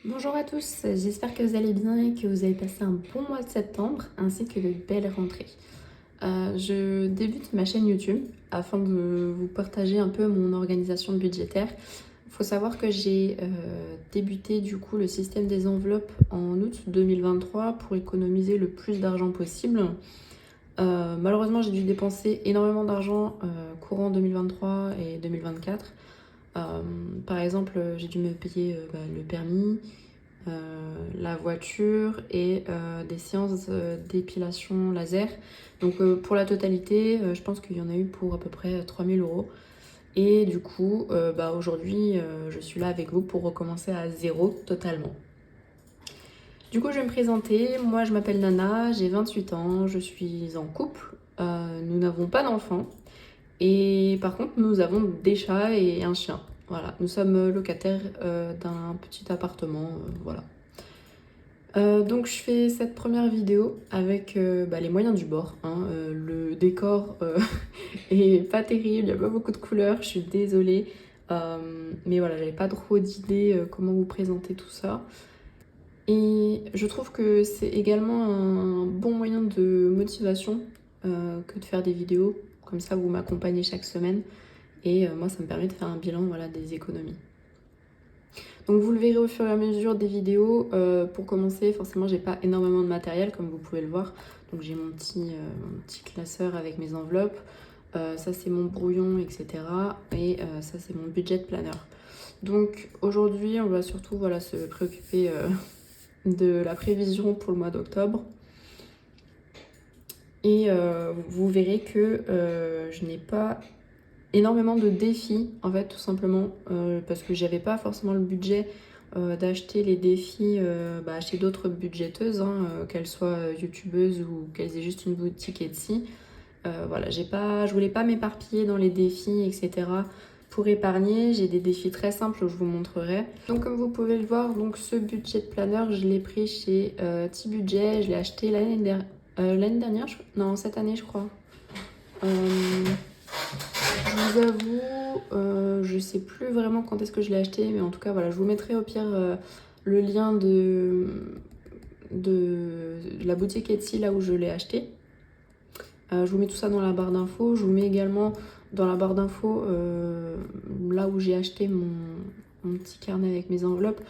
Bonjour à tous, j'espère que vous allez bien et que vous avez passé un bon mois de septembre ainsi que de belles rentrées. Je débute ma chaîne YouTube afin de vous partager un peu mon organisation budgétaire. Il faut savoir que j'ai débuté du coup le système des enveloppes en août 2023 pour économiser le plus d'argent possible. Malheureusement, j'ai dû dépenser énormément d'argent courant 2023 et 2024. Par exemple, j'ai dû me payer le permis, la voiture et des séances d'épilation laser. Donc pour la totalité, je pense qu'il y en a eu pour à peu près 3 000 euros. Et du coup, aujourd'hui, je suis là avec vous pour recommencer à zéro totalement. Du coup, je vais me présenter. Moi, je m'appelle Nana, j'ai 28 ans, je suis en couple. Nous n'avons pas d'enfants. Et par contre, nous avons des chats et un chien. Voilà, nous sommes locataires d'un petit appartement. Voilà. Donc je fais cette première vidéo avec les moyens du bord, hein. Le décor est pas terrible, il n'y a pas beaucoup de couleurs, je suis désolée. Mais voilà, j'avais pas trop d'idées comment vous présenter tout ça. Et je trouve que c'est également un bon moyen de motivation que de faire des vidéos. Comme ça, vous m'accompagnez chaque semaine. Et moi, ça me permet de faire un bilan, voilà, des économies. Donc vous le verrez au fur et à mesure des vidéos. Pour commencer, forcément, j'ai pas énormément de matériel, comme vous pouvez le voir. Donc j'ai mon petit classeur avec mes enveloppes. Ça, c'est mon brouillon, etc. Et ça, c'est mon budget planner. Donc aujourd'hui, on va surtout se préoccuper de la prévision pour le mois d'octobre. Et vous verrez que je n'ai pas énormément de défis, en fait, tout simplement, parce que j'avais pas forcément le budget d'acheter les défis chez d'autres budgéteuses, hein, qu'elles soient youtubeuses ou qu'elles aient juste une boutique Etsy. Je voulais pas m'éparpiller dans les défis, etc. Pour épargner, j'ai des défis très simples, je vous montrerai. Donc comme vous pouvez le voir, donc ce budget planner, je l'ai pris chez T-Budget, je l'ai acheté l'année dernière, non, cette année je crois. Je vous avoue, je sais plus vraiment quand est-ce que je l'ai acheté, mais en tout cas, voilà, je vous mettrai au pire le lien de la boutique Etsy là où je l'ai acheté. Je vous mets tout ça dans la barre d'infos. Je vous mets également dans la barre d'infos là où j'ai acheté mon petit carnet avec mes enveloppes.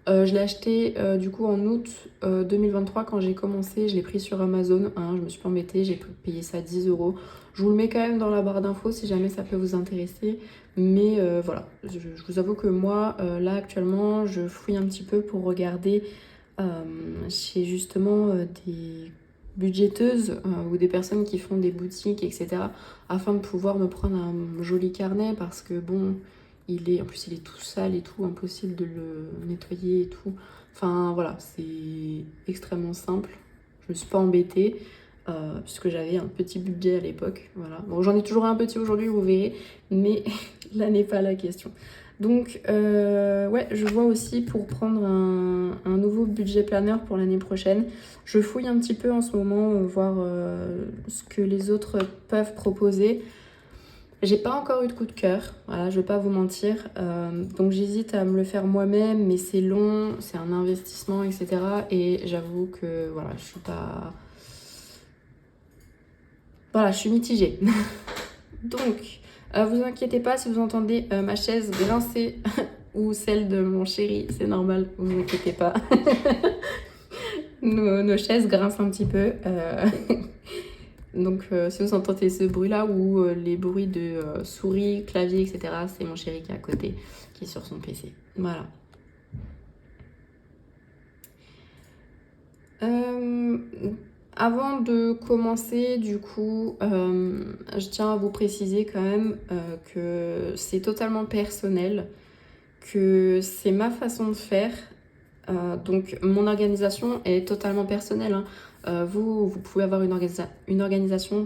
Je l'ai acheté du coup en août 2023 quand j'ai commencé. Je l'ai pris sur Amazon, hein, je me suis pas embêtée, j'ai payé ça 10 euros. Je vous le mets quand même dans la barre d'infos si jamais ça peut vous intéresser. Mais voilà, je vous avoue que moi, là actuellement, je fouille un petit peu pour regarder chez justement des budgéteuses ou des personnes qui font des boutiques, etc. afin de pouvoir me prendre un joli carnet parce que bon, en plus il est tout sale et tout, impossible de le nettoyer et tout. Enfin voilà, c'est extrêmement simple. Je me suis pas embêtée puisque j'avais un petit budget à l'époque. Voilà. Bon, j'en ai toujours un petit aujourd'hui, vous verrez, mais là n'est pas la question. Donc ouais, je vois aussi pour prendre un nouveau budget planner pour l'année prochaine. Je fouille un petit peu en ce moment, voir ce que les autres peuvent proposer. J'ai pas encore eu de coup de cœur, voilà, je vais pas vous mentir. Donc j'hésite à me le faire moi-même, mais c'est long, c'est un investissement, etc. Et j'avoue que voilà, je suis pas. Voilà, je suis mitigée. Donc, vous inquiétez pas si vous entendez ma chaise grincer ou celle de mon chéri, c'est normal, vous inquiétez pas. Nos chaises grincent un petit peu. Donc si vous entendez ce bruit-là ou les bruits de souris, clavier, etc., c'est mon chéri qui est à côté, qui est sur son PC. Voilà. Avant de commencer, du coup, je tiens à vous préciser quand même que c'est totalement personnel, que c'est ma façon de faire. Donc mon organisation est totalement personnelle, hein. Vous pouvez avoir une organisation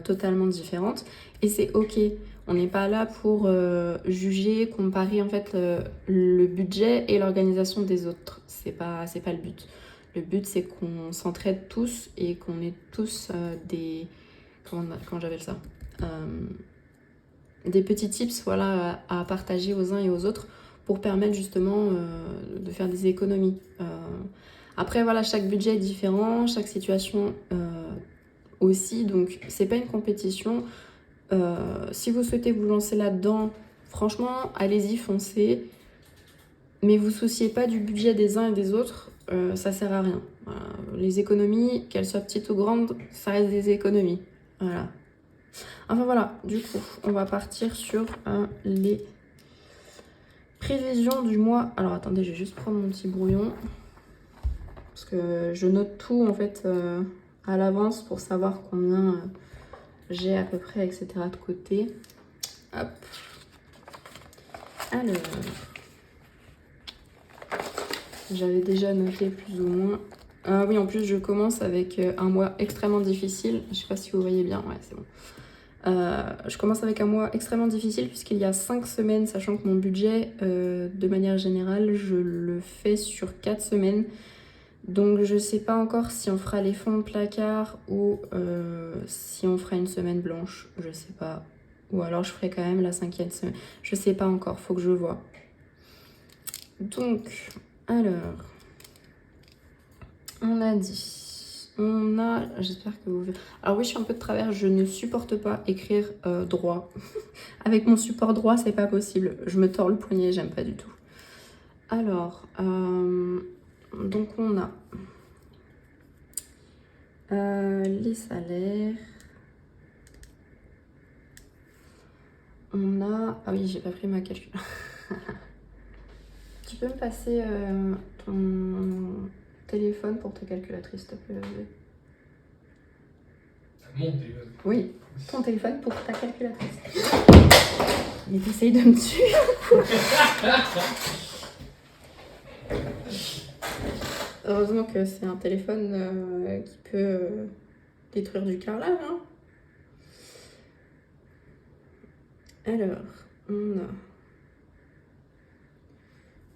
totalement différente et c'est ok. On n'est pas là pour juger, comparer en fait le budget et l'organisation des autres. C'est pas le but. Le but c'est qu'on s'entraide tous et qu'on ait tous comment j'appelle ça, des petits tips voilà, à partager aux uns et aux autres pour permettre justement de faire des économies. Après voilà, chaque budget est différent, chaque situation aussi, donc c'est pas une compétition. Si vous souhaitez vous lancer là-dedans, franchement, allez-y, foncez. Mais vous souciez pas du budget des uns et des autres, ça sert à rien. Voilà. Les économies, qu'elles soient petites ou grandes, ça reste des économies. Voilà. Enfin voilà, du coup, on va partir sur les prévisions du mois. Alors attendez, je vais juste prendre mon petit brouillon. Parce que je note tout en fait à l'avance pour savoir combien j'ai à peu près, etc. de côté. Hop. Alors, j'avais déjà noté plus ou moins. Oui, en plus, je commence avec un mois extrêmement difficile. Je sais pas si vous voyez bien. Ouais, c'est bon. Je commence avec un mois extrêmement difficile puisqu'il y a 5 semaines, sachant que mon budget, de manière générale, je le fais sur 4 semaines. Donc je sais pas encore si on fera les fonds de placard ou si on fera une semaine blanche, je sais pas. Ou alors je ferai quand même la 5e semaine. Je sais pas encore, faut que je vois. Donc, alors, on a dit, j'espère que vous... Alors oui, je suis un peu de travers, je ne supporte pas écrire droit. Avec mon support droit, c'est pas possible. Je me tords le poignet, j'aime pas du tout. Alors, donc on a les salaires. On a... Ah oui, j'ai pas pris ma calcul. Tu peux me passer ton téléphone pour ta calculatrice, s'il te plaît. Mon téléphone. Oui, ton téléphone pour ta calculatrice. Mais t'essayes de me tuer. Heureusement que c'est un téléphone qui peut détruire du carrelage. Hein. Alors, on a...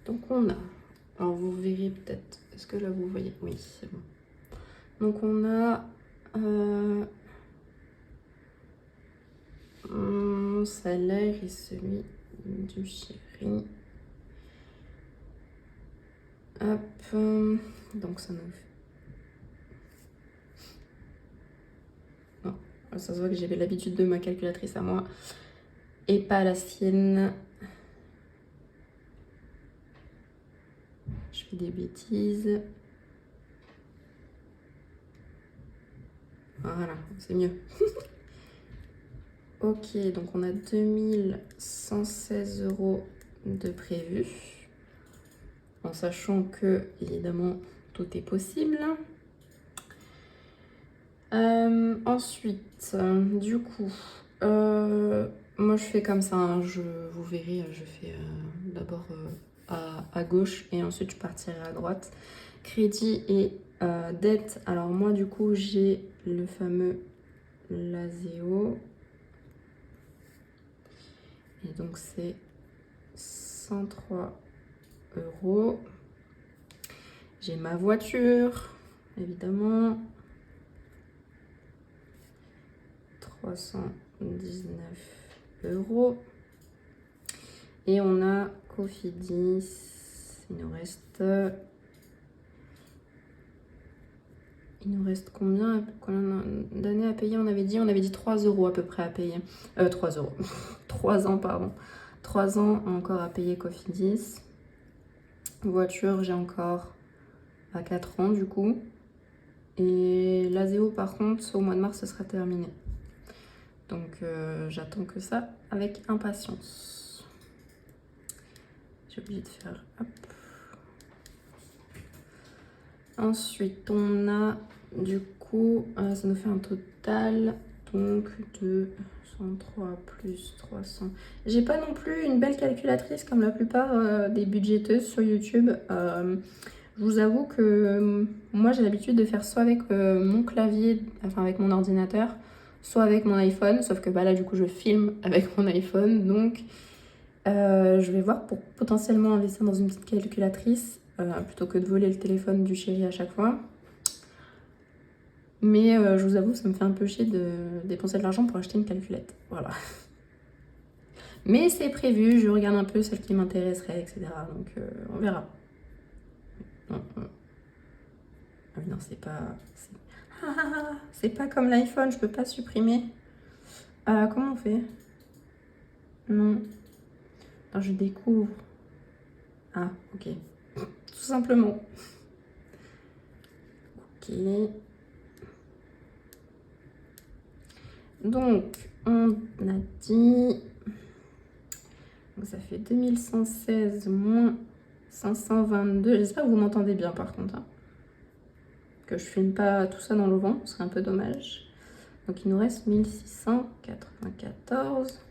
Donc on a... Alors vous verrez peut-être... Est-ce que là vous voyez? Oui, c'est bon. Donc on a... mon salaire et celui du chéri. Hop. Donc ça nous fait... Non, ça se voit que j'avais l'habitude de ma calculatrice à moi et pas la sienne. Je fais des bêtises. Voilà, c'est mieux. Ok, donc on a 2116 € de prévu. En sachant que, évidemment, tout est possible. Ensuite, du coup, moi je fais comme ça, hein, vous verrez, je fais d'abord à gauche et ensuite je partirai à droite. Crédit et dette. Alors moi du coup j'ai le fameux Laseo. Et donc c'est 103 €. J'ai ma voiture, évidemment. 319 €. Et on a Cofidis. Il nous reste combien d'années à payer? On avait dit 3 € à peu près à payer. 3 €. 3 ans, pardon. 3 ans encore à payer Cofidis. Voiture, j'ai encore à 4 ans du coup. Et l'Aseo, par contre, au mois de mars, ce sera terminé. Donc j'attends que ça avec impatience. J'ai oublié de faire... Hop. Ensuite, on a du coup, ça nous fait un total donc de 103 plus 300. J'ai pas non plus une belle calculatrice comme la plupart des budgéteuses sur YouTube. Je vous avoue que moi j'ai l'habitude de faire soit avec mon clavier, enfin avec mon ordinateur, soit avec mon iPhone, sauf que bah, là du coup je filme avec mon iPhone, donc je vais voir pour potentiellement investir dans une petite calculatrice plutôt que de voler le téléphone du chéri à chaque fois. Mais je vous avoue, ça me fait un peu chier de dépenser de l'argent pour acheter une calculette, voilà. Mais c'est prévu, je regarde un peu celles qui m'intéresseraient, etc. Donc on verra. Non, ah oui, non, c'est pas... c'est pas comme l'iPhone, je peux pas supprimer. Comment on fait? Non. Alors, je découvre. Ah, ok. Tout simplement. Ok. Donc, on a dit... Donc, ça fait 2116 moins 522. J'espère que vous m'entendez bien par contre. Hein. Que je filme pas tout ça dans le vent, ce serait un peu dommage. Donc, il nous reste 1694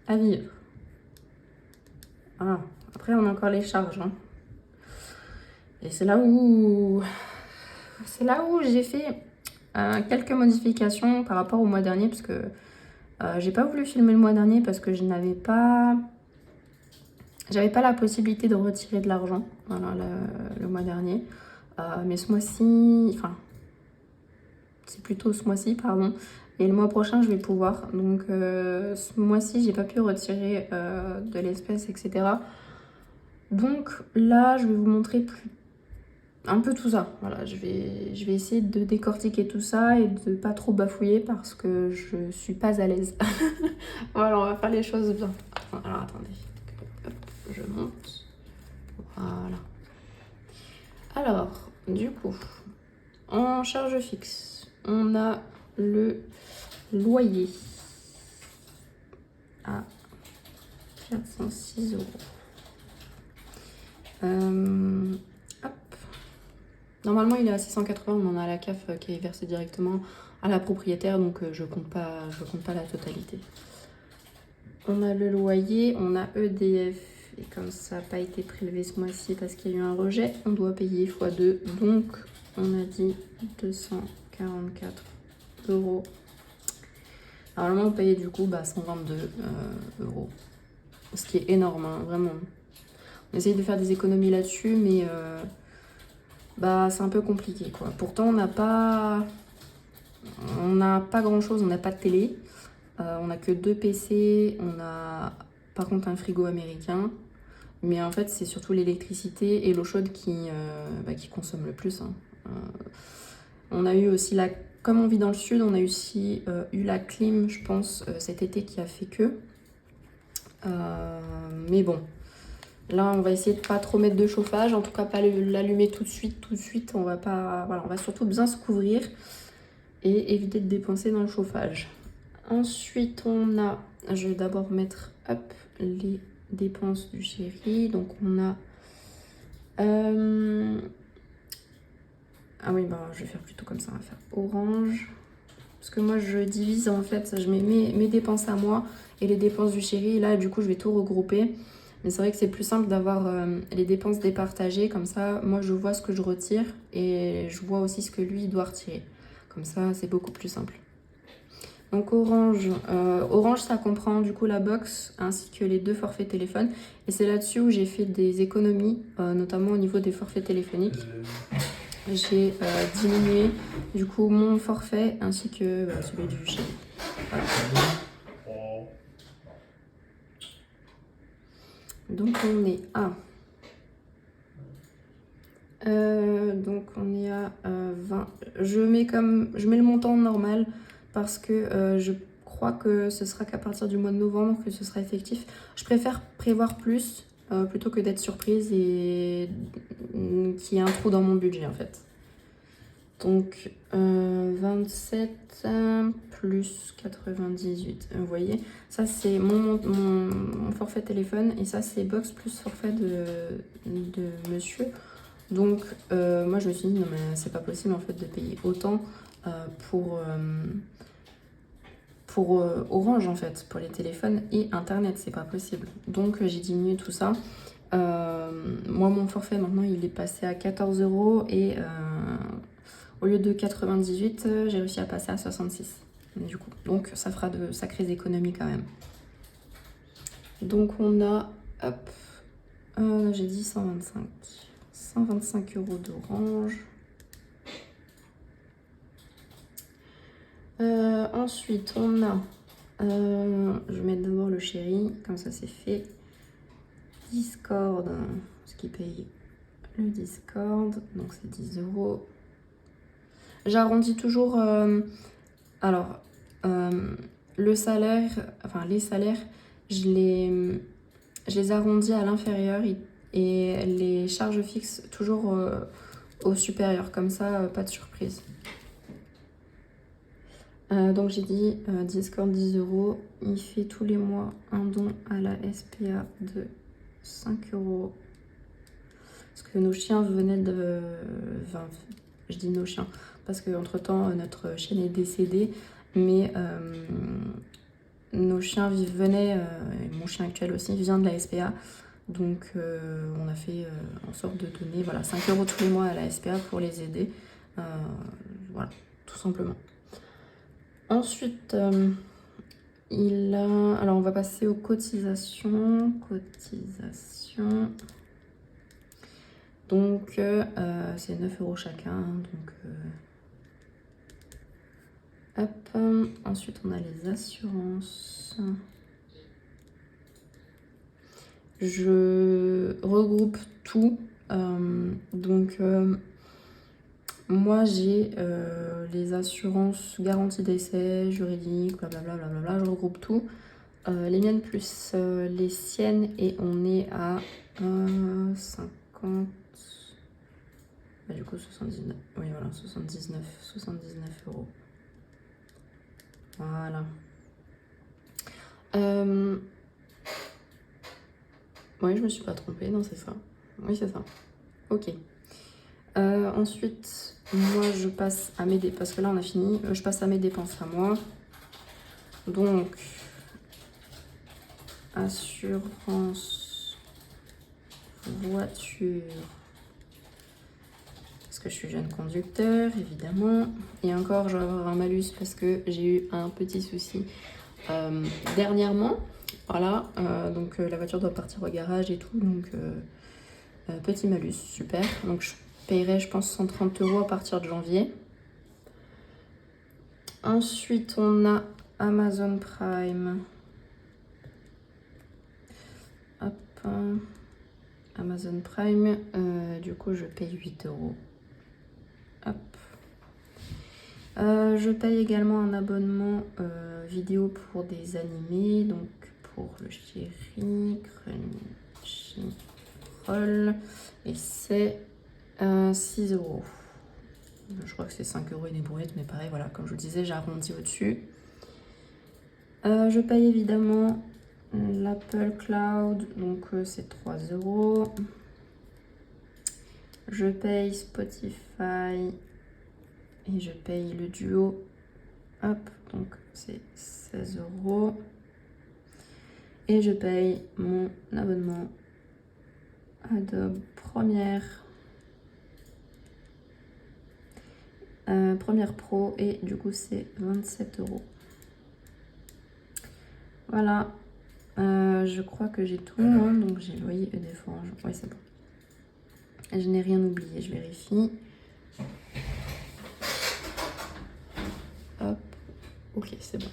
à vivre. Ah, après, on a encore les charges. Hein. Et c'est là où j'ai fait quelques modifications par rapport au mois dernier, parce que j'ai pas voulu filmer le mois dernier parce que j'avais pas la possibilité de retirer de l'argent le mois dernier. Mais ce mois-ci, enfin, c'est plutôt ce mois-ci, pardon. Et le mois prochain, je vais pouvoir. Donc, ce mois-ci, j'ai pas pu retirer de l'espèce, etc. Donc là, je vais vous montrer un peu tout ça. Voilà, je vais essayer de décortiquer tout ça et de pas trop bafouiller parce que je suis pas à l'aise. Voilà, on va faire les choses bien. Alors, attendez. Hop, je monte. Voilà. Alors, du coup, en charge fixe, on a le loyer à 406 €. Hop. Normalement, il est à 680, on en a la CAF qui est versée directement à la propriétaire, donc je compte pas la totalité. On a le loyer, on a EDF, et comme ça n'a pas été prélevé ce mois-ci parce qu'il y a eu un rejet, on doit payer x2, donc on a dit 244 €. Normalement, on payait du coup 122 €, ce qui est énorme, hein, vraiment. On essaye de faire des économies là-dessus, mais c'est un peu compliqué, quoi. Pourtant, on n'a pas grand-chose, on n'a pas de télé, on n'a que 2 PC, on a par contre un frigo américain, mais en fait, c'est surtout l'électricité et l'eau chaude qui consomment le plus. Hein. On a eu aussi comme on vit dans le sud, on a aussi eu la clim, je pense, cet été qui a fait que. Mais bon, là, on va essayer de pas trop mettre de chauffage, en tout cas pas l'allumer tout de suite. On va pas, voilà, on va surtout bien se couvrir et éviter de dépenser dans le chauffage. Ensuite, je vais d'abord mettre les dépenses du chéri. Donc on a ah oui, je vais faire plutôt comme ça, on va faire orange. Parce que moi, je divise en fait, je mets mes dépenses à moi et les dépenses du chéri. Et là, du coup, je vais tout regrouper. Mais c'est vrai que c'est plus simple d'avoir les dépenses départagées. Comme ça, moi, je vois ce que je retire et je vois aussi ce que lui doit retirer. Comme ça, c'est beaucoup plus simple. Donc orange, ça comprend du coup la box ainsi que les 2 forfaits téléphones. Et c'est là-dessus où j'ai fait des économies, notamment au niveau des forfaits téléphoniques. J'ai diminué du coup mon forfait ainsi que celui du chéri. Voilà. Donc on est à 20. Je mets le montant normal parce que je crois que ce sera qu'à partir du mois de novembre que ce sera effectif. Je préfère prévoir plus plutôt que d'être surprise et qu'il y ait un trou dans mon budget en fait. Donc 27 plus 98. Vous voyez, ça c'est mon forfait téléphone et ça c'est box plus forfait de monsieur. Donc moi je me suis dit non mais c'est pas possible en fait de payer autant pour Orange en fait, pour les téléphones et internet, c'est pas possible. Donc j'ai diminué tout ça. Moi mon forfait maintenant il est passé à 14 € et au lieu de 98, j'ai réussi à passer à 66 du coup. Donc ça fera de sacrées économies quand même. Donc on a, j'ai dit 125 € d'Orange. Ensuite on a Je vais mettre d'abord le chéri, comme ça c'est fait. Discord, ce qui paye le Discord, donc c'est 10 euros. J'arrondis toujours, le salaire, enfin les salaires, je les arrondis à l'inférieur et les charges fixes toujours au supérieur, comme ça pas de surprise. Donc j'ai dit Discord 10 euros, il fait tous les mois un don à la SPA de 5 euros. Parce que nos chiens venaient de... Enfin, je dis nos chiens, parce qu'entre temps notre chienne est décédée, mais nos chiens venaient, et mon chien actuel aussi vient de la SPA. Donc on a fait en sorte de donner 5 euros tous les mois à la SPA pour les aider. Voilà, tout simplement. Ensuite, alors on va passer aux cotisations. Donc c'est 9 euros chacun. Donc, hop. Ensuite on a les assurances. Je regroupe tout. Moi j'ai les assurances garantie d'essai, juridique, blablabla, blablabla, je regroupe tout. Les miennes plus les siennes et on est à 50... du coup 79, oui voilà, 79 euros. Voilà. Oui, je me suis pas trompée, non c'est ça. Oui c'est ça. Ok. Ensuite, moi je passe à mes dépenses, parce que là on a fini, je passe à mes dépenses à moi. Donc, assurance voiture, parce que je suis jeune conducteur, évidemment. Et encore, je vais avoir un malus parce que j'ai eu un petit souci dernièrement. Voilà, donc la voiture doit partir au garage et tout, donc petit malus, super. Donc je paierai, je pense, 130 euros à partir de janvier. Ensuite, on a Amazon Prime. Hop. Amazon Prime, du coup, je paye 8 euros. Hop. Je paye également un abonnement vidéo pour des animés, donc pour le chéri, Crunchyroll, et c'est 6 euros. Je crois que c'est 5 euros et des brouettes, mais pareil, voilà, comme je vous disais, j'arrondis au-dessus. Je paye évidemment l'Apple Cloud, donc c'est 3 euros. Je paye Spotify et je paye le duo. Hop, donc c'est 16 euros. Et je paye mon abonnement Adobe Premiere. Premiere Pro, et du coup c'est 27 euros. Voilà, je crois que j'ai tout, hein, donc j'ai loyer et défense. Oui, c'est bon. Je n'ai rien oublié, je vérifie. Hop, ok, c'est bon.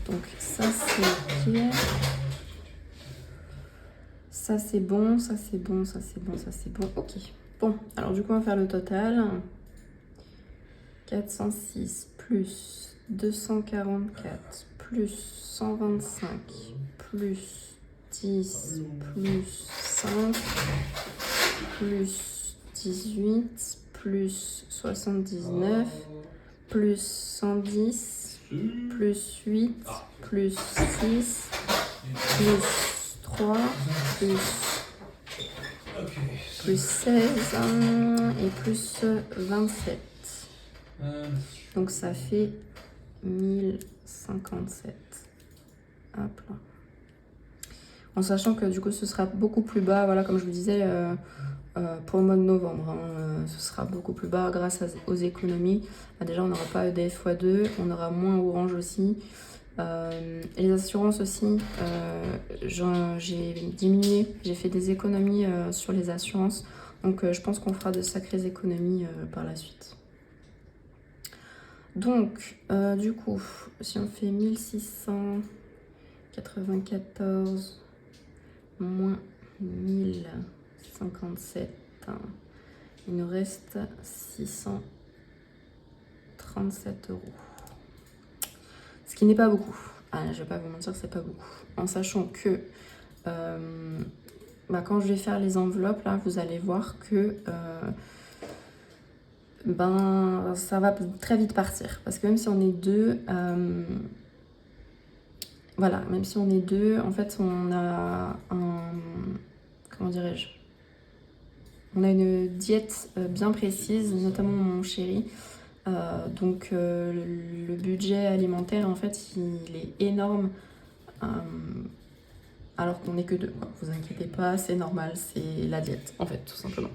Donc ça c'est ok. Ça c'est bon, ça c'est bon, ça c'est bon, ça c'est bon. Ok. Bon, alors du coup on va faire le total. 406 plus 244 plus 125 plus 10 plus 5 plus 18 plus 79 plus 110 plus 8 plus 6 plus 3 plus 16 et plus 27. Donc ça fait 1057. Hop là. En sachant que du coup ce sera beaucoup plus bas, voilà, comme je vous disais, pour le mois de novembre, hein, ce sera beaucoup plus bas grâce aux économies. Déjà on n'aura pas EDF x2, on aura moins Orange aussi. Les assurances aussi, j'ai diminué, j'ai fait des économies sur les assurances. Donc je pense qu'on fera de sacrées économies par la suite. Donc, du coup, si on fait 1694 moins 1057, il nous reste 637 euros. Ce qui n'est pas beaucoup. Ah, je vais pas vous mentir, c'est pas beaucoup. En sachant que quand je vais faire les enveloppes, là, vous allez voir que ça va très vite partir. Parce que même si on est deux, voilà, même si on est deux, en fait, on a comment dirais-je, on a une diète bien précise, notamment mon chéri. Donc le budget alimentaire, en fait, il est énorme. Alors qu'on n'est que deux, quoi. Vous inquiétez pas, c'est normal, c'est la diète, en fait, tout simplement.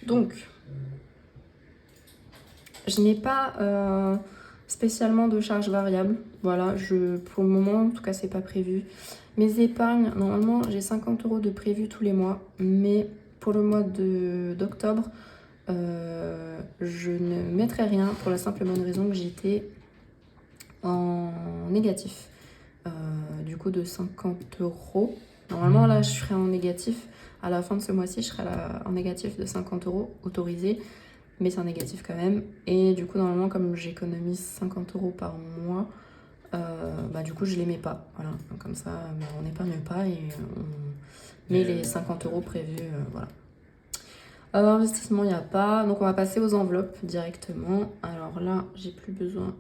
Donc, je n'ai pas spécialement de charges variables. Voilà, pour le moment, en tout cas, c'est pas prévu. Mes épargnes, normalement, j'ai 50 euros de prévu tous les mois, mais pour le mois d'octobre, je ne mettrai rien pour la simple et bonne raison que j'étais en négatif. Du coup, de 50 euros. Normalement, là, je serai en négatif. À la fin de ce mois-ci, je serai en négatif de 50 euros autorisé. Mais c'est un négatif quand même. Et du coup, normalement, comme j'économise 50 euros par mois, du coup, je les mets pas. Voilà. Donc, comme ça, on n'épargne pas et on met les 50 euros prévus. Voilà. Investissement, il n'y a pas. Donc, on va passer aux enveloppes directement. Alors là, j'ai plus besoin.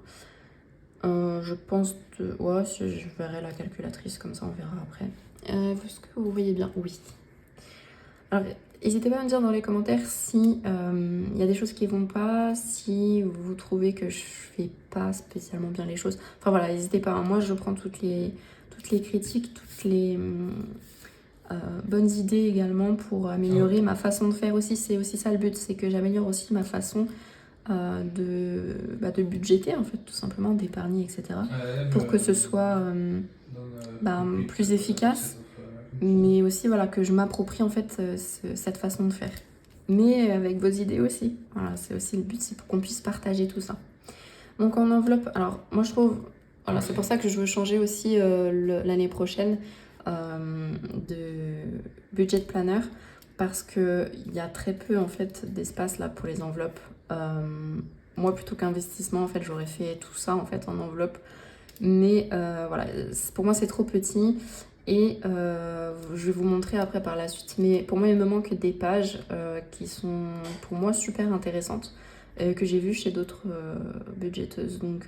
Je pense ouais, si je verrai la calculatrice, comme ça on verra après. Est-ce que vous voyez bien? Oui. Alors, n'hésitez pas à me dire dans les commentaires si y a des choses qui vont pas, si vous trouvez que je fais pas spécialement bien les choses. Enfin voilà, n'hésitez pas. Moi, je prends toutes les critiques, toutes les bonnes idées également pour améliorer ma façon de faire aussi. C'est aussi ça le but, c'est que j'améliore aussi ma façon de budgéter, en fait, tout simplement, d'épargner, etc. Pour que ce soit plus efficace, mais aussi voilà, que je m'approprie en fait cette façon de faire. Mais avec vos idées aussi. Voilà, c'est aussi le but, c'est pour qu'on puisse partager tout ça. Donc en enveloppe, alors moi je trouve, voilà, c'est pour ça que je veux changer aussi l'année prochaine de budget planner, parce qu'il y a très peu en fait d'espace là pour les enveloppes. Moi, plutôt qu'investissement, en fait, j'aurais fait tout ça en fait en enveloppe. Mais voilà, pour moi, c'est trop petit. Et je vais vous montrer après par la suite. Mais pour moi, il me manque des pages qui sont pour moi super intéressantes, que j'ai vues chez d'autres budgéteuses. Donc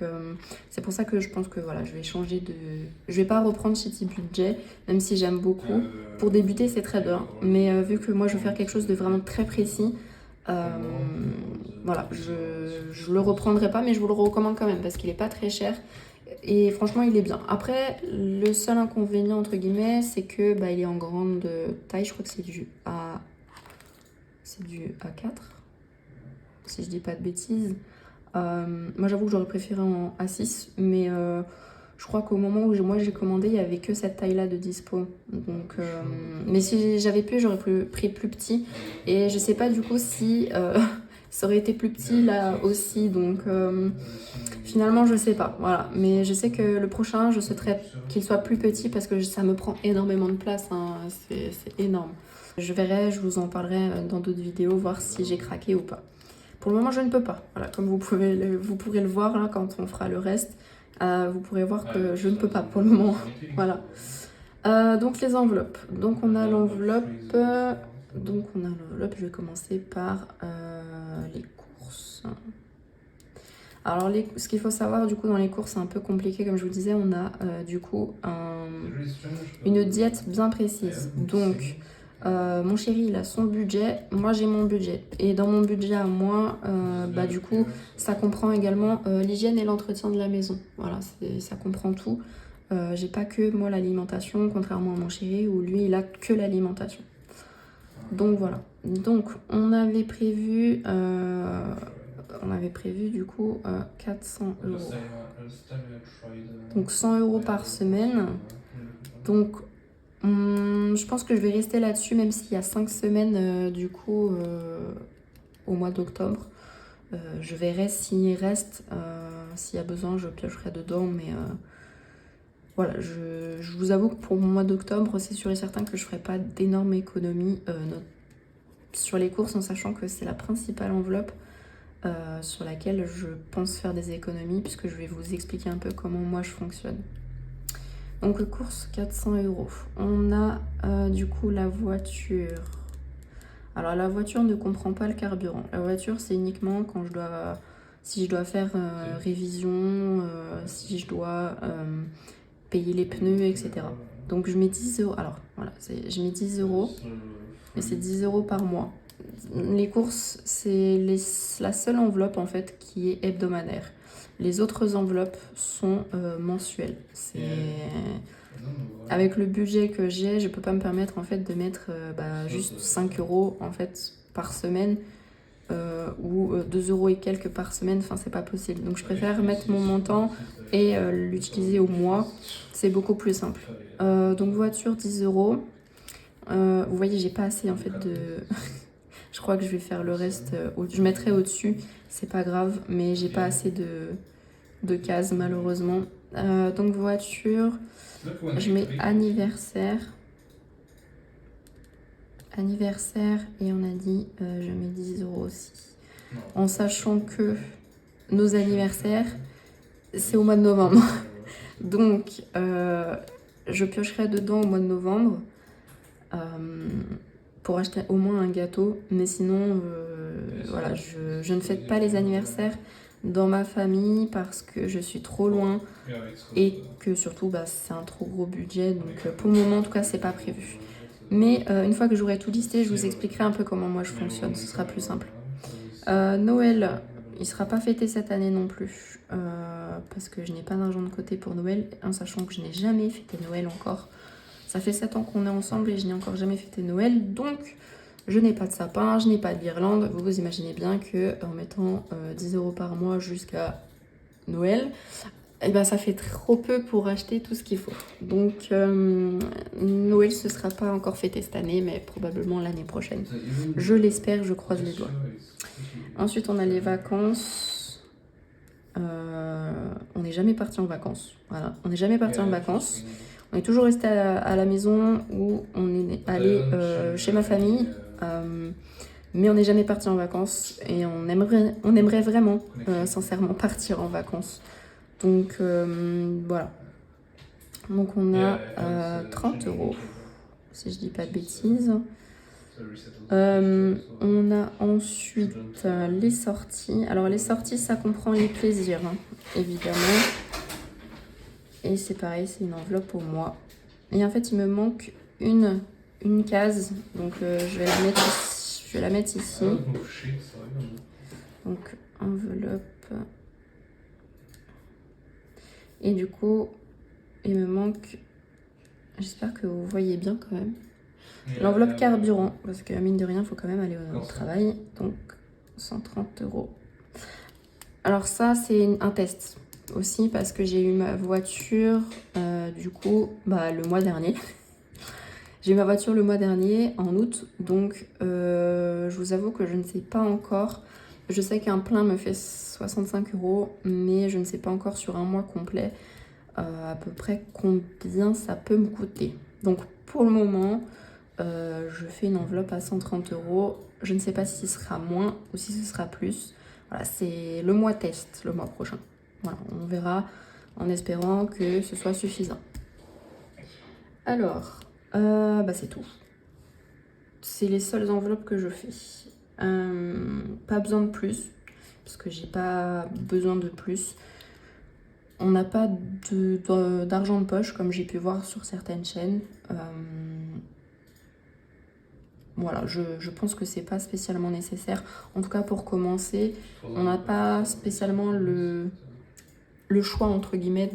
c'est pour ça que je pense que voilà, je vais changer de... Je vais pas reprendre City Budget, même si j'aime beaucoup. Pour débuter, c'est très bien. Mais vu que moi, je veux faire quelque chose de vraiment très précis, voilà, je le reprendrai pas, mais je vous le recommande quand même parce qu'il est pas très cher et franchement il est bien. Après, le seul inconvénient entre guillemets, c'est que il est en grande taille. Je crois que c'est du A4, si je dis pas de bêtises. Moi j'avoue que j'aurais préféré en A6, mais je crois qu'au moment où moi j'ai commandé, il y avait que cette taille là de dispo. Donc mais si j'avais pu, j'aurais pris plus petit, et je sais pas du coup si ça aurait été plus petit là aussi. Donc finalement je sais pas, voilà. Mais je sais que le prochain, je souhaiterais qu'il soit plus petit parce que ça me prend énormément de place, hein. C'est énorme. Je verrai, je vous en parlerai dans d'autres vidéos, voir si j'ai craqué ou pas. Pour le moment, je ne peux pas. Voilà, comme vous pourrez le voir là, quand on fera le reste, vous pourrez voir que je ne peux pas pour le moment. Voilà. Donc les enveloppes. Donc on a l'enveloppe. Je vais commencer par les courses. Alors ce qu'il faut savoir du coup dans les courses, c'est un peu compliqué, comme je vous disais, on a du coup une diète bien précise. Donc mon chéri il a son budget, moi j'ai mon budget. Et dans mon budget à moi, du coup ça comprend également l'hygiène et l'entretien de la maison. Voilà, ça comprend tout. J'ai pas que moi l'alimentation, contrairement à mon chéri où lui il a que l'alimentation. Donc voilà. Donc on avait prévu du coup 400 euros. Donc 100 euros par semaine. Donc je pense que je vais rester là-dessus, même s'il y a 5 semaines du coup au mois d'octobre. Je verrai s'il reste, s'il y a besoin, je piocherai dedans, mais voilà, je vous avoue que pour mon mois d'octobre, c'est sûr et certain que je ferai pas d'énormes économies sur les courses, en sachant que c'est la principale enveloppe sur laquelle je pense faire des économies, puisque je vais vous expliquer un peu comment moi je fonctionne. Donc course 400 €. On a du coup la voiture. Alors la voiture ne comprend pas le carburant. La voiture c'est uniquement quand si je dois faire révision, si je dois payer les pneus, etc. Donc je mets 10 €. Alors voilà, je mets 10 € et c'est 10 € par mois. Les courses, c'est la seule enveloppe en fait qui est hebdomadaire. Les autres enveloppes sont mensuelles. Avec le budget que j'ai, je peux pas me permettre en fait de mettre juste 5 € en fait par semaine ou 2 € et quelques par semaine. Enfin, c'est pas possible. Donc je préfère mettre mon montant et l'utiliser au mois. C'est beaucoup plus simple. Donc voiture 10 €. Vous voyez, j'ai pas assez en fait de. Je crois que je vais faire le reste. Je mettrai au-dessus, c'est pas grave, mais j'ai pas assez de cases malheureusement. Donc voiture, je mets anniversaire. Anniversaire et on a dit je mets 10 € aussi. En sachant que nos anniversaires, c'est au mois de novembre. Donc je piocherai dedans au mois de novembre. Pour acheter au moins un gâteau, mais sinon voilà, je ne fête pas les anniversaires dans ma famille parce que je suis trop loin et que surtout c'est un trop gros budget, donc pour le moment en tout cas c'est pas prévu. Mais une fois que j'aurai tout listé, je vous expliquerai un peu comment moi je fonctionne, ce sera plus simple. Noël, il sera pas fêté cette année non plus parce que je n'ai pas d'argent de côté pour Noël, en sachant que je n'ai jamais fêté Noël encore. Ça fait 7 ans qu'on est ensemble et je n'ai encore jamais fêté Noël, donc je n'ai pas de sapin, je n'ai pas de guirlande. Vous vous imaginez bien que en mettant 10 € par mois jusqu'à Noël, ça fait trop peu pour acheter tout ce qu'il faut. Donc Noël ce sera pas encore fêté cette année, mais probablement l'année prochaine. Je l'espère, je croise les doigts. Ensuite on a les vacances. On n'est jamais parti en vacances. Voilà, on n'est jamais parti en vacances. On est toujours resté à la maison ou on est allé chez ma famille, mais on n'est jamais parti en vacances et on aimerait vraiment, sincèrement, partir en vacances. Donc voilà. Donc on a 30 €, si je dis pas de bêtises. On a ensuite les sorties. Alors les sorties, ça comprend les plaisirs, hein, évidemment. Et c'est pareil, c'est une enveloppe au mois. Et en fait, il me manque une case. Donc, je vais la mettre ici. Donc, enveloppe. Et du coup, il me manque... J'espère que vous voyez bien quand même. L'enveloppe carburant. Parce que mine de rien, il faut quand même aller au travail. Donc, 130 €. Alors ça, c'est un test. Aussi parce que j'ai eu ma voiture du coup le mois dernier. J'ai eu ma voiture le mois dernier en août, donc je vous avoue que je ne sais pas encore. Je sais qu'un plein me fait 65 €, mais je ne sais pas encore sur un mois complet à peu près combien ça peut me coûter. Donc pour le moment, je fais une enveloppe à 130 €. Je ne sais pas si ce sera moins ou si ce sera plus. Voilà, c'est le mois test, le mois prochain. Voilà, on verra en espérant que ce soit suffisant. Alors, c'est tout. C'est les seules enveloppes que je fais. Pas besoin de plus, parce que j'ai pas besoin de plus. On n'a pas d'argent de poche, comme j'ai pu voir sur certaines chaînes. Voilà, je pense que c'est pas spécialement nécessaire. En tout cas, pour commencer, on n'a pas spécialement le choix, entre guillemets,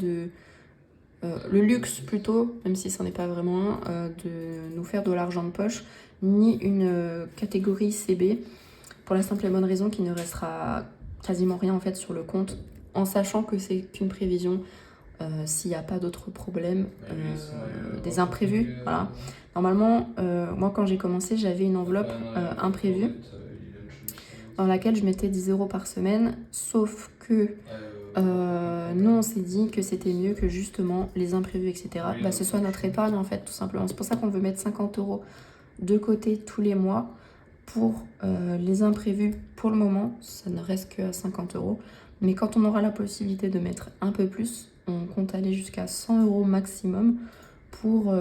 le luxe plutôt, même si ce n'est pas vraiment un, de nous faire de l'argent de poche, ni une catégorie CB, pour la simple et bonne raison qu'il ne restera quasiment rien en fait sur le compte, en sachant que c'est qu'une prévision, s'il n'y a pas d'autres problèmes, des imprévus, voilà. Normalement, moi quand j'ai commencé, j'avais une enveloppe imprévue. dans laquelle je mettais 10 € par semaine, sauf que nous on s'est dit que c'était mieux que justement les imprévus, etc. Bah, ce soit notre épargne en fait, tout simplement. C'est pour ça qu'on veut mettre 50 € de côté tous les mois pour les imprévus. Pour le moment, ça ne reste que à 50 €. Mais quand on aura la possibilité de mettre un peu plus, on compte aller jusqu'à 100 € maximum pour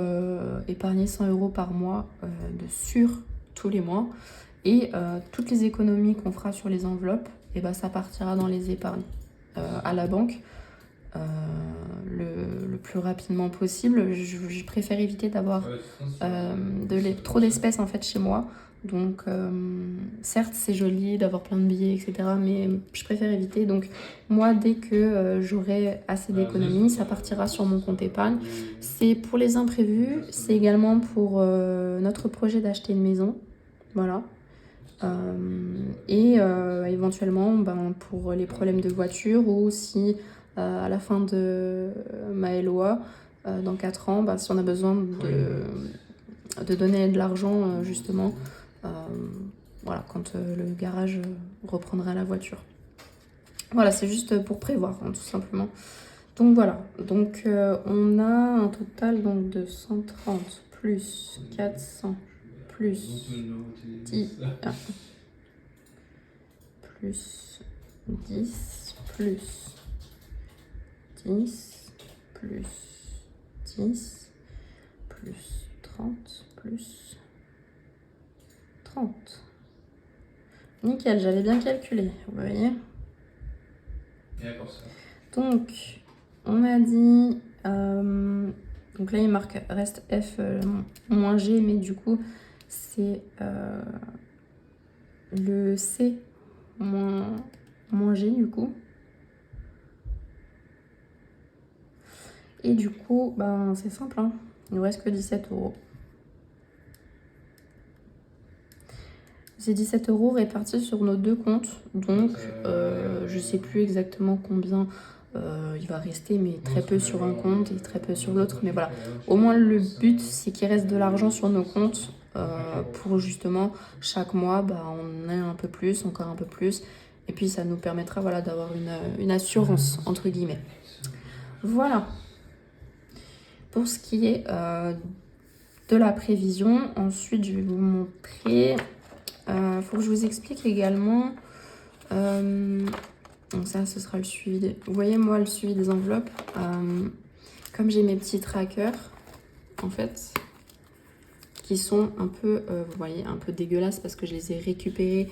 épargner 100 € par mois de sûr tous les mois. Et toutes les économies qu'on fera sur les enveloppes, et bah, ça partira dans les épargnes à la banque le plus rapidement possible. Je préfère éviter d'avoir trop d'espèces en fait chez moi. Donc certes c'est joli d'avoir plein de billets, etc. Mais je préfère éviter. Donc moi dès que j'aurai assez d'économies, ça partira sur mon compte épargne. C'est pour les imprévus, c'est également pour notre projet d'acheter une maison. Voilà. Et éventuellement pour les problèmes de voiture, ou si à la fin de ma LOA dans 4 ans, si on a besoin de donner de l'argent justement voilà, quand le garage reprendra la voiture. Voilà, c'est juste pour prévoir tout simplement. Donc voilà, donc on a un total donc de 130 plus 400 plus 10 plus 10 plus 10 plus 10 plus 30 plus 30. Nickel, j'avais bien calculé, vous voyez. Donc, on a dit... donc là, il marque reste F moins G, mais du coup, c'est le C moins G, du coup. Et du coup, c'est simple, hein. Il ne reste que 17 €. C'est 17 € répartis sur nos deux comptes. Donc, je ne sais plus exactement combien il va rester, mais très peu sur un compte et très peu sur l'autre. Mais voilà, au moins le but, c'est qu'il reste de l'argent sur nos comptes pour justement, chaque mois, on ait un peu plus, encore un peu plus. Et puis, ça nous permettra voilà, d'avoir une assurance, entre guillemets. Voilà. Pour ce qui est de la prévision, ensuite, je vais vous montrer... faut que je vous explique également. Donc ça, ce sera le suivi. Vous voyez, moi, le suivi des enveloppes. Comme j'ai mes petits trackers, en fait, qui sont un peu, vous voyez, un peu dégueulasses parce que je les ai récupérés.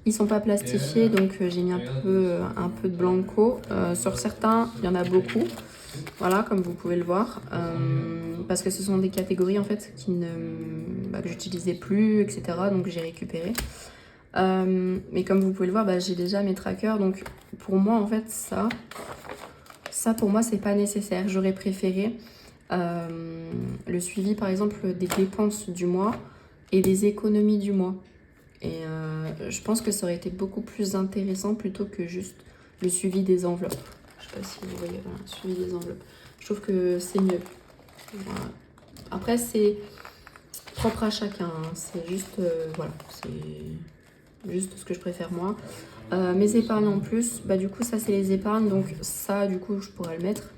Ils sont pas plastifiés, donc j'ai mis un peu de blanco. Sur certains, il y en a beaucoup. Voilà, comme vous pouvez le voir. Parce que ce sont des catégories, en fait, que j'utilisais plus, etc. Donc j'ai récupéré. Mais comme vous pouvez le voir, j'ai déjà mes trackers. Donc pour moi, en fait, ça pour moi, c'est pas nécessaire. J'aurais préféré le suivi, par exemple, des dépenses du mois et des économies du mois. Et je pense que ça aurait été beaucoup plus intéressant plutôt que juste le suivi des enveloppes. Je sais pas si vous voyez, voilà, suivi des enveloppes. Je trouve que c'est mieux. Voilà. Après, c'est propre à chacun. Hein. C'est juste, voilà, c'est juste ce que je préfère moi. Mes épargnes en plus, du coup, ça c'est les épargnes. Donc ça, du coup, je pourrais le mettre.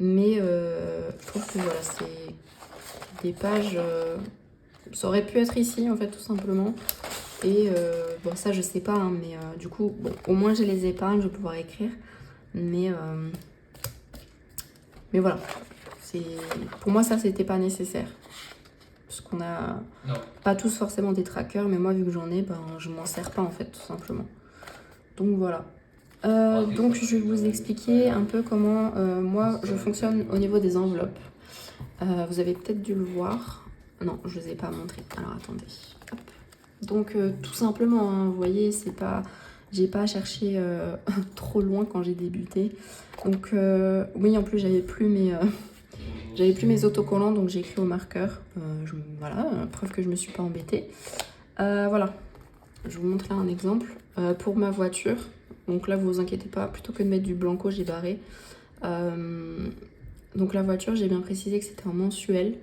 Mais je trouve que voilà, c'est des pages... ça aurait pu être ici, en fait, tout simplement. Et bon, ça, je sais pas, hein, mais du coup, bon, au moins j'ai les épargnes, je vais pouvoir écrire. Mais voilà, pour moi, ça, c'était pas nécessaire. Parce qu'on a pas tous forcément des trackers, mais moi, vu que j'en ai, je m'en sers pas, en fait, tout simplement. Donc, voilà. Donc, je vais vous expliquer un peu comment moi, je fonctionne au niveau des enveloppes. Vous avez peut-être dû le voir. Non, je ne vous ai pas montré. Alors, attendez. Hop. Donc, tout simplement, hein, vous voyez, c'est pas... J'ai pas cherché trop loin quand j'ai débuté. Donc, oui, en plus, j'avais plus mes autocollants, donc j'ai écrit au marqueur. Voilà, preuve que je me suis pas embêtée. Voilà, je vous montre là un exemple. Pour ma voiture, donc là, vous inquiétez pas, plutôt que de mettre du blanco, j'ai barré. Donc la voiture, j'ai bien précisé que c'était en mensuel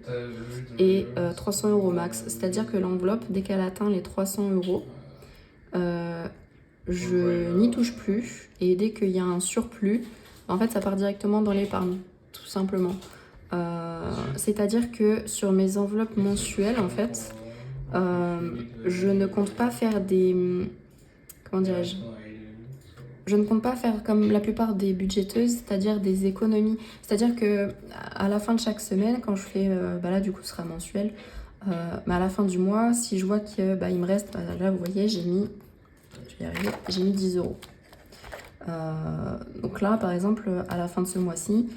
et 300 € max. C'est-à-dire que l'enveloppe, dès qu'elle atteint les 300 €, je n'y touche plus. Et dès qu'il y a un surplus, en fait, ça part directement dans l'épargne, tout simplement. C'est-à-dire que sur mes enveloppes mensuelles, en fait, je ne compte pas faire des... Comment dirais-je? Je ne compte pas faire comme la plupart des budgéteuses, c'est-à-dire des économies. C'est-à-dire que à la fin de chaque semaine, quand je fais, là du coup ce sera mensuel, mais à la fin du mois, si je vois qu'il il me reste, là vous voyez, j'ai mis 10 euros. Donc là, par exemple, à la fin de ce mois-ci,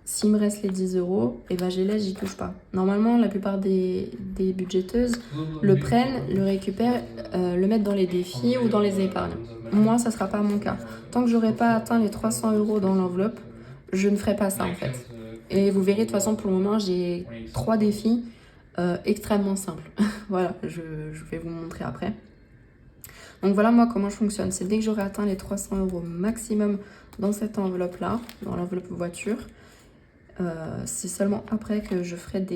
s'il me reste les 10 euros, et je les laisse, j'y touche pas. Normalement, la plupart des budgéteuses le prennent, le récupèrent, le mettent dans les défis ou dans les épargnes. Moi, ça sera pas mon cas. Tant que j'aurai pas atteint les 300 euros dans l'enveloppe, je ne ferai pas ça en fait. Et vous verrez, de toute façon, pour le moment, j'ai 3 défis extrêmement simples. Voilà, je vais vous montrer après. Donc voilà moi comment je fonctionne. C'est dès que j'aurai atteint les 300 euros maximum dans cette enveloppe-là, dans l'enveloppe voiture, c'est seulement après que je ferai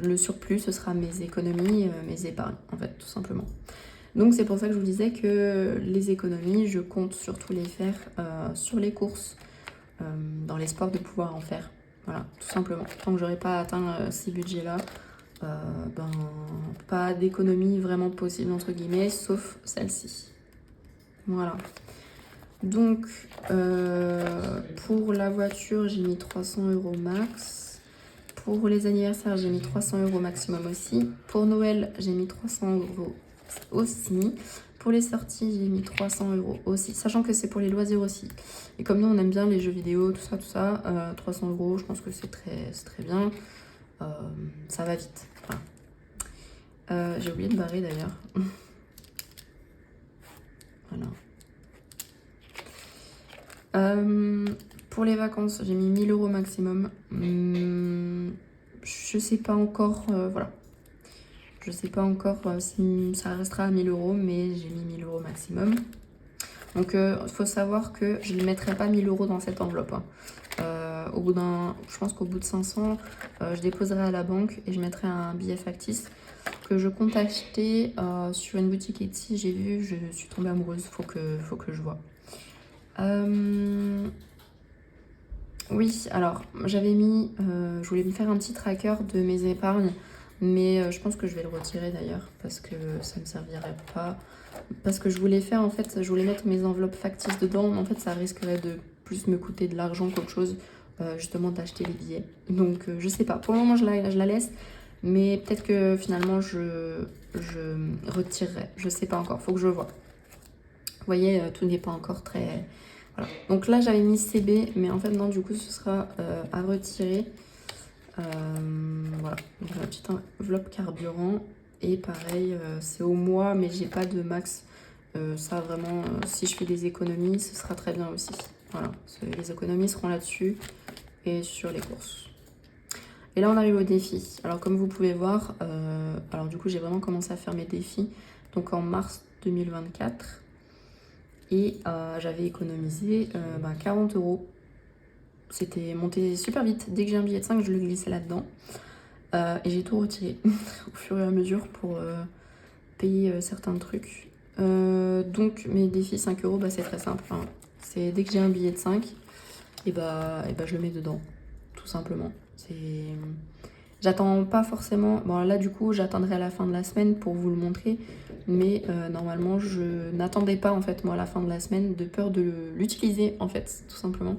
le surplus, ce sera mes économies, mes épargnes, en fait, tout simplement. Donc c'est pour ça que je vous disais que les économies, je compte surtout les faire sur les courses, dans l'espoir de pouvoir en faire. Voilà, tout simplement. Tant que j'aurai pas atteint ces budgets-là, pas d'économie vraiment possible, entre guillemets, sauf celle-ci. Voilà. Donc, pour la voiture, j'ai mis 300 euros max. Pour les anniversaires, j'ai mis 300 euros maximum aussi. Pour Noël, j'ai mis 300 euros aussi. Pour les sorties, j'ai mis 300 euros aussi. Sachant que c'est pour les loisirs aussi. Et comme nous, on aime bien les jeux vidéo, tout ça, 300 euros, je pense que c'est très bien. Ça va vite. Voilà. J'ai oublié de barrer d'ailleurs. Voilà. Pour les vacances, j'ai mis 1000 euros maximum. Je sais pas encore, voilà. Je sais pas encore si ça restera à 1000 euros, mais j'ai mis 1000 euros maximum. Donc, il faut savoir que je ne mettrai pas 1000 euros dans cette enveloppe. Je pense qu'au bout de 500, je déposerai à la banque et je mettrai un billet factice que je compte acheter sur une boutique Etsy. J'ai vu, je suis tombée amoureuse, faut que je vois. Oui, alors j'avais mis, je voulais me faire un petit tracker de mes épargnes, mais je pense que je vais le retirer d'ailleurs parce que ça me servirait pas. Parce que je voulais faire en fait, je voulais mettre mes enveloppes factices dedans, mais en fait ça risquerait de plus me coûter de l'argent qu'autre chose, justement d'acheter les billets. Donc je sais pas, pour le moment je la laisse, mais peut-être que finalement je retirerai, je sais pas encore, faut que je vois. Vous voyez, tout n'est pas encore très... Voilà. Donc là j'avais mis CB, mais en fait non, du coup ce sera à retirer. Voilà, donc la petite enveloppe carburant. Et pareil, c'est au mois, mais j'ai pas de max. Ça vraiment, si je fais des économies, ce sera très bien aussi. Voilà, les économies seront là-dessus et sur les courses. Et là on arrive au défi. Alors comme vous pouvez voir, alors du coup j'ai vraiment commencé à faire mes défis. Donc en mars 2024. Et j'avais économisé 40 euros. C'était monté super vite. Dès que j'ai un billet de 5, je le glissais là-dedans. Et j'ai tout retiré au fur et à mesure pour payer certains trucs. Donc mes défis 5 euros, c'est très simple. Hein. C'est dès que j'ai un billet de 5, et je le mets dedans, tout simplement. J'attends pas forcément... Bon là du coup j'attendrai à la fin de la semaine pour vous le montrer. Mais normalement je n'attendais pas en fait moi à la fin de la semaine de peur de l'utiliser en fait, tout simplement.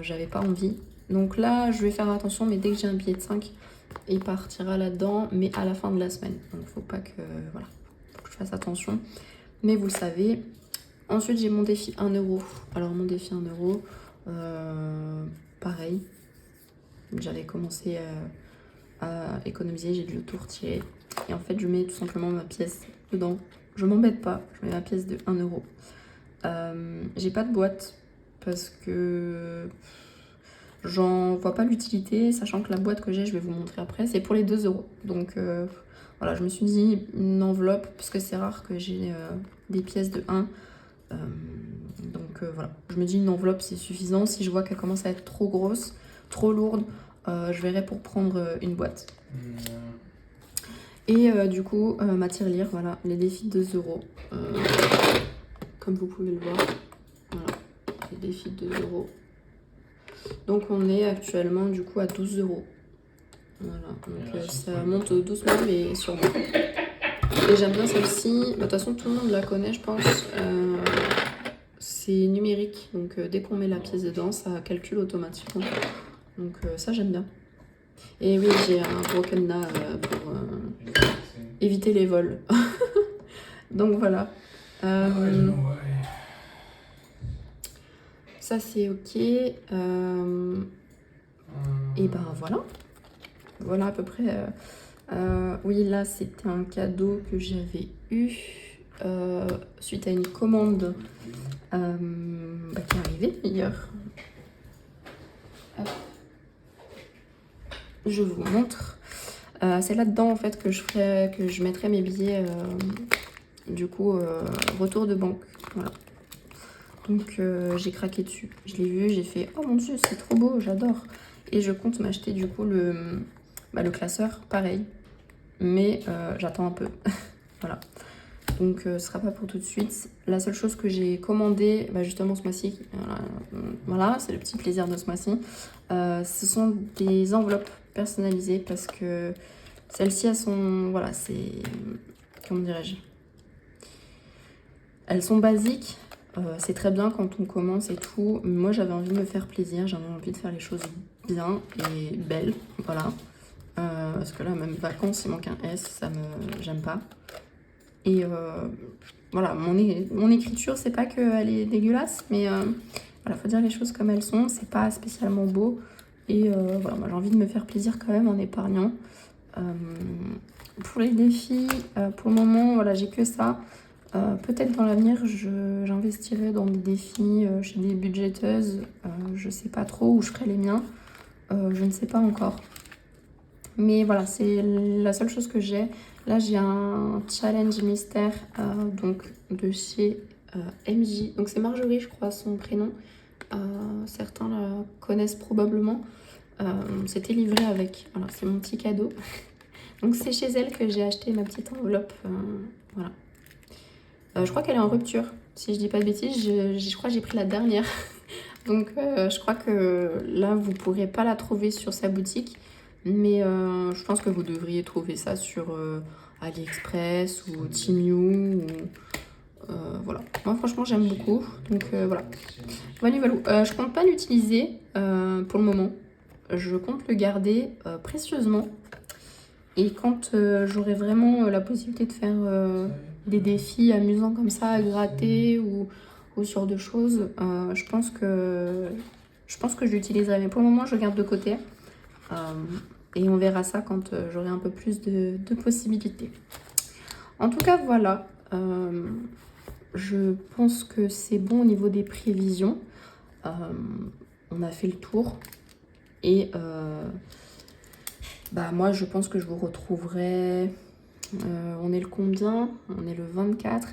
J'avais pas envie. Donc là je vais faire attention, mais dès que j'ai un billet de 5, il partira là-dedans, mais à la fin de la semaine. Donc faut pas que... Voilà, faut que je fasse attention. Mais vous le savez. Ensuite j'ai mon défi 1 euro. Alors mon défi 1 euro, pareil. J'avais commencé à économiser, j'ai dû tout retirer. Et en fait je mets tout simplement ma pièce dedans. Je m'embête pas, je mets ma pièce de 1 euro. J'ai pas de boîte parce que j'en vois pas l'utilité, sachant que la boîte que j'ai, je vais vous montrer après, c'est pour les 2 euros. Donc voilà, je me suis dit une enveloppe, parce que c'est rare que j'ai des pièces de 1. Donc voilà, je me dis une enveloppe c'est suffisant. Si je vois qu'elle commence à être trop grosse, trop lourde, je verrai pour prendre une boîte. Et du coup, ma tirelire, voilà, les défis de 2 euros. Comme vous pouvez le voir. Voilà, les défis de 2 euros. Donc on est actuellement du coup à 12 euros. Voilà, donc ça monte doucement mais sûrement. Et j'aime bien celle-ci. De toute façon, tout le monde la connaît, je pense. C'est numérique, donc dès qu'on met la pièce dedans, ça calcule automatiquement. Donc ça, j'aime bien. Et oui, j'ai un broken na pour éviter les vols. Donc voilà. Ça, c'est ok. Et ben voilà. Voilà à peu près. Oui, là, c'était un cadeau que j'avais eu suite à une commande qui est arrivée hier. Je vous montre. C'est là-dedans en fait que je mettrai mes billets du coup retour de banque. Voilà. Donc j'ai craqué dessus. Je l'ai vu, j'ai fait oh mon dieu, c'est trop beau, j'adore. Et je compte m'acheter du coup le classeur, pareil. Mais j'attends un peu. Voilà. Donc ce sera pas pour tout de suite. La seule chose que j'ai commandé justement ce mois-ci, voilà, c'est le petit plaisir de ce mois-ci, ce sont des enveloppes personnalisées parce que celles-ci elles sont, voilà, c'est, comment dirais-je, elles sont basiques, c'est très bien quand on commence et tout. Moi j'avais envie de me faire plaisir, j'avais envie de faire les choses bien et belles, voilà. Parce que là même vacances il manque un S, j'aime pas. Et voilà, mon écriture, c'est pas qu'elle est dégueulasse, mais voilà, faut dire les choses comme elles sont. C'est pas spécialement beau. Et voilà, moi j'ai envie de me faire plaisir quand même en épargnant. Pour les défis, pour le moment, voilà, j'ai que ça. Peut-être dans l'avenir, j'investirai dans des défis chez des budgéteuses. Je sais pas trop où je ferai les miens. Je ne sais pas encore. Mais voilà, c'est la seule chose que j'ai. Là, j'ai un challenge mystère donc de chez MJ. Donc, c'est Marjorie, je crois, son prénom. Certains la connaissent probablement. C'était livré avec. Voilà, c'est mon petit cadeau. Donc, c'est chez elle que j'ai acheté ma petite enveloppe. Voilà. Je crois qu'elle est en rupture. Si je dis pas de bêtises, je crois que j'ai pris la dernière. Donc, je crois que là, vous pourrez pas la trouver sur sa boutique. Mais je pense que vous devriez trouver ça sur AliExpress ou Temu. Voilà. Moi, franchement, j'aime beaucoup. Donc, voilà. Voilà. Je compte pas l'utiliser pour le moment. Je compte le garder précieusement. Et quand j'aurai vraiment la possibilité de faire des défis amusants comme ça, à gratter ou ce genre de choses, je pense que je l'utiliserai. Mais pour le moment, je le garde de côté. Et on verra ça quand j'aurai un peu plus de possibilités. En tout cas, voilà. Je pense que c'est bon au niveau des prévisions. On a fait le tour. Et moi, je pense que je vous retrouverai... on est le combien? On est le 24.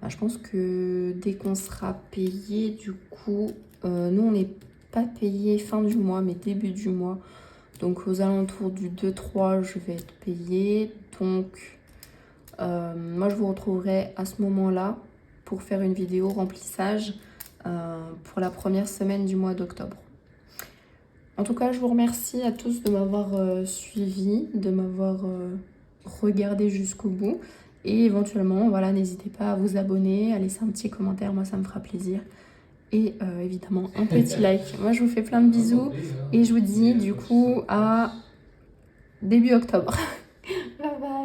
Je pense que dès qu'on sera payé, du coup... nous, on n'est pas payé fin du mois, mais début du mois. Donc aux alentours du 2-3, je vais être payée. Donc moi je vous retrouverai à ce moment-là pour faire une vidéo remplissage pour la première semaine du mois d'octobre. En tout cas, je vous remercie à tous de m'avoir suivi, de m'avoir regardé jusqu'au bout. Et éventuellement, voilà, n'hésitez pas à vous abonner, à laisser un petit commentaire, moi ça me fera plaisir. Et évidemment un petit like. Moi je vous fais plein de bisous et je vous dis du coup à début octobre. Bye bye.